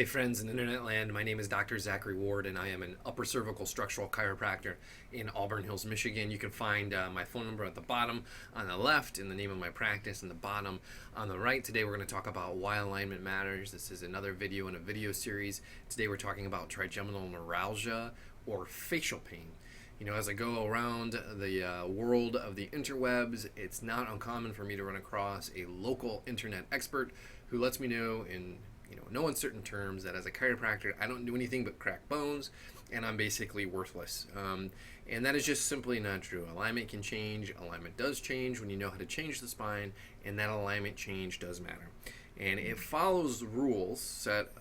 Hey friends in internet land, my name is Dr. Zachary Ward and I am an upper cervical structural chiropractor in Auburn Hills, Michigan. You can find my phone number at the bottom on the left and the name of my practice in the bottom on the right. Today we're going to talk about why alignment matters. This is another video in a video series. Today we're talking about trigeminal neuralgia or facial pain. You know, as I go around the world of the interwebs, it's not uncommon for me to run across a local internet expert who lets me know in no uncertain terms that as a chiropractor, I don't do anything but crack bones, and I'm basically worthless. And that is just simply not true. Alignment can change. Alignment does change when you know how to change the spine, and that alignment change does matter. And it follows rules set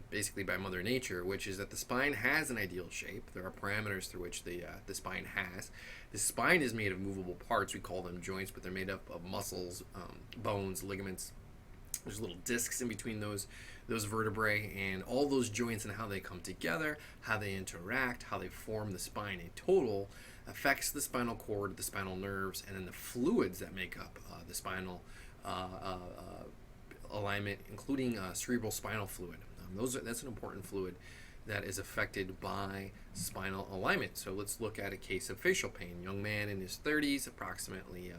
basically by Mother Nature, which is that the spine has an ideal shape. There are parameters through which the spine has. The spine is made of movable parts. We call them joints, but they're made up of muscles, bones, ligaments. There's little discs in between those vertebrae, and all those joints and how they come together, how they interact, how they form the spine in total affects the spinal cord, the spinal nerves, and then the fluids that make up the spinal alignment, including cerebral spinal fluid. That's an important fluid that is affected by spinal alignment. So let's look at a case of facial pain. Young man in his 30s, approximately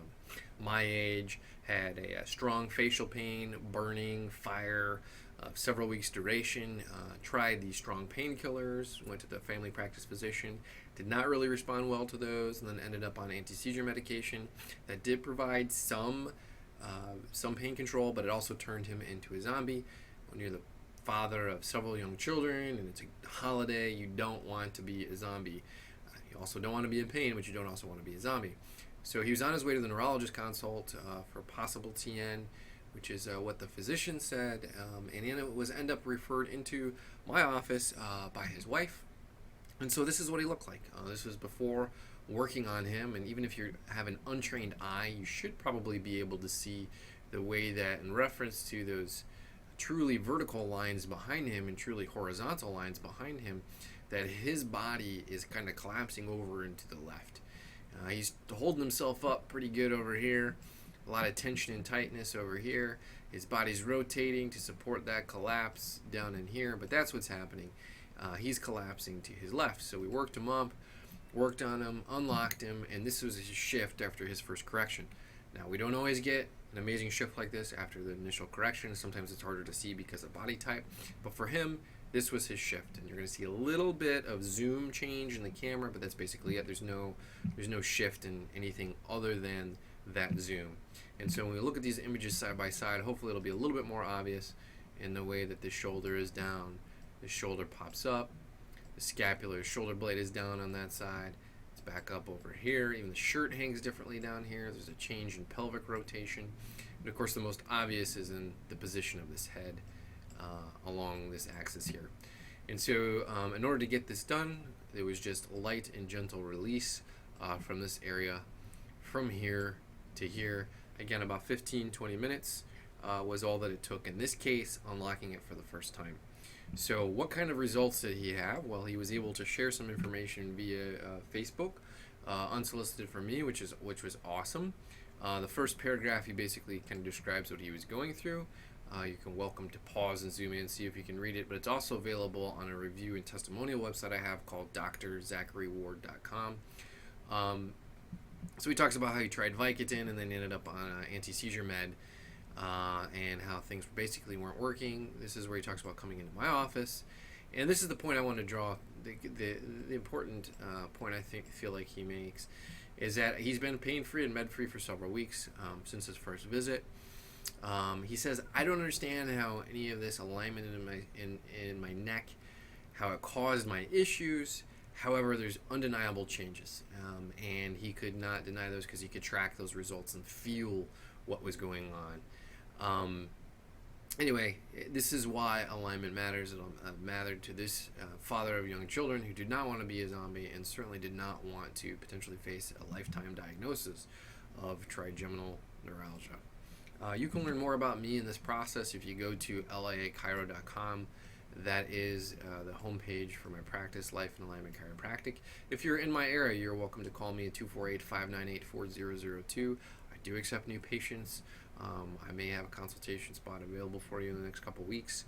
my age, had a strong facial pain, burning, fire, several weeks duration, tried these strong painkillers, went to the family practice physician, did not really respond well to those, and then ended up on anti-seizure medication that did provide some pain control, but it also turned him into a zombie. When you're the father of several young children and it's a holiday, you don't want to be a zombie. You also don't want to be in pain, but you don't also want to be a zombie. So he was on his way to the neurologist consult for possible TN, which is what the physician said, and it was end up referred into my office by his wife. And so this is what he looked like. This was before working on him, and even if you have an untrained eye, you should probably be able to see the way that, in reference to those truly vertical lines behind him and truly horizontal lines behind him, that his body is kind of collapsing over into the left. He's holding himself up pretty good over here. A lot of tension and tightness over here. His body's rotating to support that collapse down in here, but that's what's happening. He's collapsing to his left. So we worked him up, worked on him, unlocked him, and this was his shift after his first correction. Now, we don't always get an amazing shift like this after the initial correction. Sometimes it's harder to see because of body type, but for him, this was his shift, and you're going to see a little bit of zoom change in the camera, but that's basically it. There's no shift in anything other than that zoom. And so when we look at these images side by side, hopefully it'll be a little bit more obvious in the way that the shoulder is down. The shoulder pops up, the scapular shoulder blade is down on that side, it's back up over here, even the shirt hangs differently down here, there's a change in pelvic rotation, and of course the most obvious is in the position of this head along this axis here. And so in order to get this done, there was just light and gentle release from this area from here to here. Again, about 15-20 minutes was all that it took in this case, unlocking it for the first time. So what kind of results did he have? Well, he was able to share some information via Facebook, unsolicited from me, which was awesome. The first paragraph, he basically kind of describes what he was going through. You can welcome to pause and zoom in and see if you can read it, but it's also available on a review and testimonial website I have called drzachary.ward.com. So he talks about how he tried Vicodin and then ended up on anti-seizure med, and how things basically weren't working. This is where he talks about coming into my office, and this is the point I want to draw. The important point I feel like he makes is that he's been pain-free and med-free for several weeks since his first visit. He says, I don't understand how any of this alignment in my neck, how it caused my issues. However, there's undeniable changes, and he could not deny those because he could track those results and feel what was going on. Anyway, this is why alignment matters. It mattered to this father of young children who did not want to be a zombie and certainly did not want to potentially face a lifetime diagnosis of trigeminal neuralgia. You can learn more about me in this process if you go to laachiro.com. That is the homepage for my practice, Life and Alignment Chiropractic. If you're in my area, you're welcome to call me at 248-598-4002. I do accept new patients. I may have a consultation spot available for you in the next couple weeks.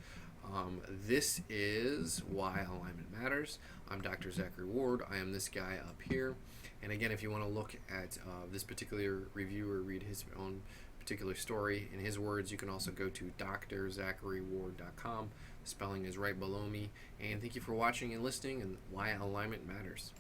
This is Why Alignment Matters. I'm Dr. Zachary Ward. I am this guy up here. And again, if you want to look at this particular review or read his own particular story in his words, you can also go to drzacharyward.com. The spelling is right below me. And thank you for watching and listening, and Why Alignment Matters.